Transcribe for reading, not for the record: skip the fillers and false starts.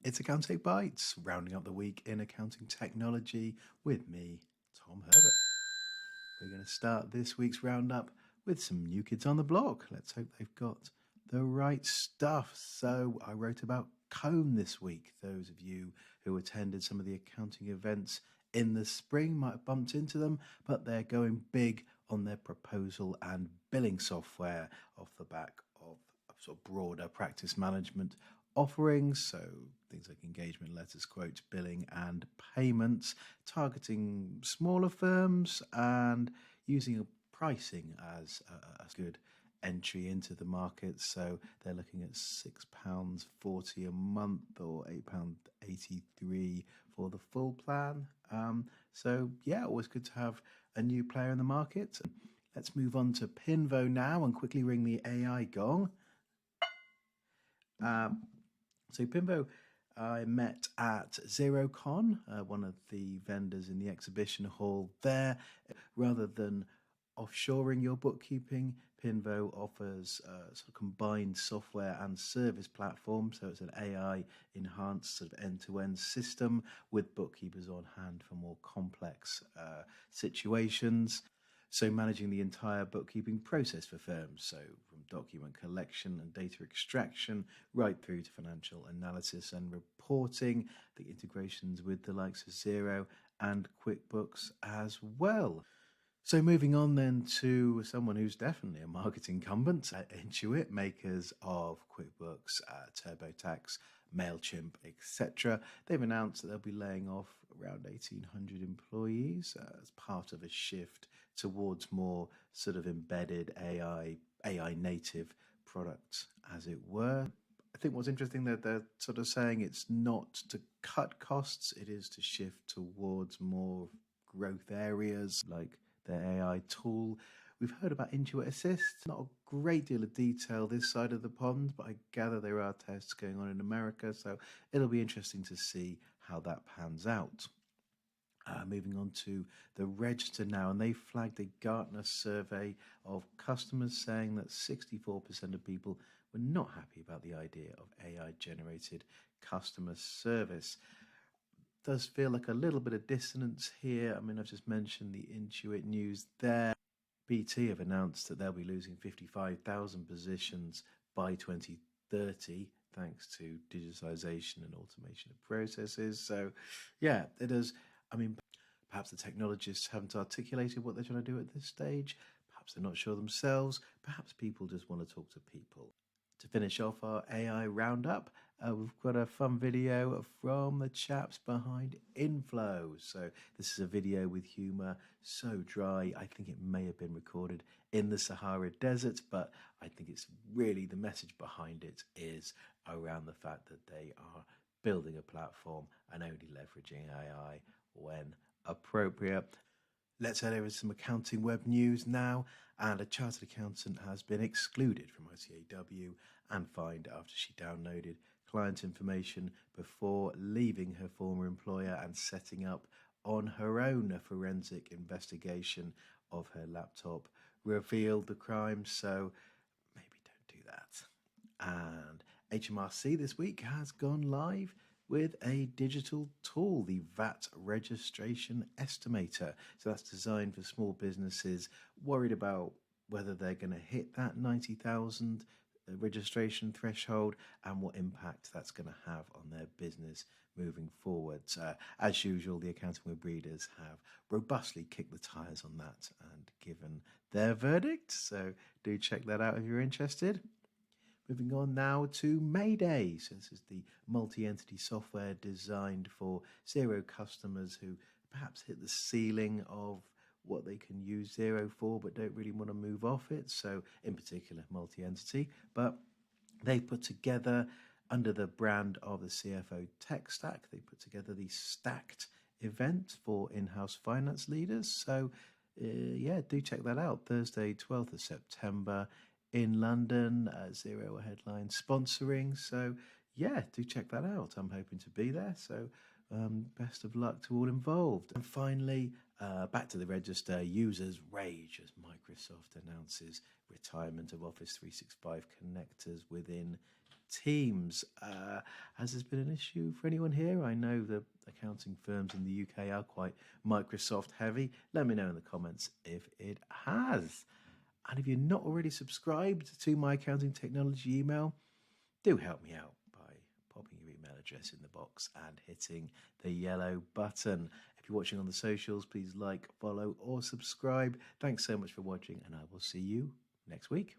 It's Accountech Bytes, rounding up the week in accounting technology with me, Tom Herbert. We're going to start this week's roundup with some new kids on the block. Let's hope they've got the right stuff. So I wrote about Cone this week. Those of you who attended some of the accounting events in the spring might have bumped into them, but they're going big on their proposal and billing software off the back of sort of broader practice management offerings, so things like engagement letters, quotes, billing, and payments, targeting smaller firms and using pricing as a good entry into the market. So they're looking at £6.40 a month or £8.83 for the full plan. So yeah, always good to have a new player in the market. Let's move on to Pinvo now and quickly ring the AI gong. So Pinvo, I met at ZeroCon, one of the vendors in the exhibition hall there. Rather than offshoring your bookkeeping, Pinvo offers a sort of combined software and service platform. So it's an AI-enhanced sort of end-to-end system with bookkeepers on hand for more complex situations. So managing the entire bookkeeping process for firms, so from document collection and data extraction right through to financial analysis and reporting, the integrations with the likes of Xero and QuickBooks as well. So moving on then to someone who's definitely a market incumbent at Intuit, makers of QuickBooks, TurboTax, MailChimp, etc. They've announced that they'll be laying off around 1,800 employees as part of a shift towards more sort of embedded AI native products, as it were. I think what's interesting that they're sort of saying it's not to cut costs, it is to shift towards more growth areas like their AI tool. We've heard about Intuit Assist, not a great deal of detail this side of the pond, but I gather there are tests going on in America, so it'll be interesting to see how that pans out. Moving on to the Register now, and they flagged a Gartner survey of customers saying that 64% of people were not happy about the idea of AI-generated customer service. Does feel like a little bit of dissonance here. I mean, I've just mentioned the Intuit news there. BT have announced that they'll be losing 55,000 positions by 2030 thanks to digitization and automation of processes. So yeah, it is. I mean, perhaps the technologists haven't articulated what they're trying to do at this stage. Perhaps they're not sure themselves. Perhaps people just want to talk to people. To finish off our AI roundup, we've got a fun video from the chaps behind Inflow. So this is a video with humour, so dry, I think it may have been recorded in the Sahara Desert, but I think it's really the message behind it is around the fact that they are building a platform and only leveraging AI when appropriate. Let's head over to some accounting web news now, and a chartered accountant has been excluded from ICAW and fined after she downloaded client information before leaving her former employer and setting up on her own a forensic investigation of her laptop revealed the crime, so maybe don't do that. And HMRC this week has gone live with a digital tool, the VAT Registration Estimator. So that's designed for small businesses worried about whether they're going to hit that 90,000 registration threshold and what impact that's going to have on their business moving forward. As usual, the accounting web readers have robustly kicked the tires on that and given their verdict. So do check that out if you're interested. Moving on now to Mayday. So this is the multi-entity software designed for Xero customers who perhaps hit the ceiling of what they can use Xero for but don't really want to move off it. So in particular, multi-entity. But they put together, under the brand of the CFO Tech Stack, they put together the Stacked event for in-house finance leaders. So yeah, do check that out. Thursday, 12th of September. In London, Xero headline sponsoring. So yeah, do check that out. I'm hoping to be there. So best of luck to all involved. And finally, back to the Register, users rage as Microsoft announces retirement of Office 365 connectors within Teams. Has this been an issue for anyone here? I know the accounting firms in the UK are quite Microsoft heavy. Let me know in the comments if it has. And if you're not already subscribed to my accounting technology email, do help me out by popping your email address in the box and hitting the yellow button. If you're watching on the socials, please like, follow, or subscribe. Thanks so much for watching, and I will see you next week.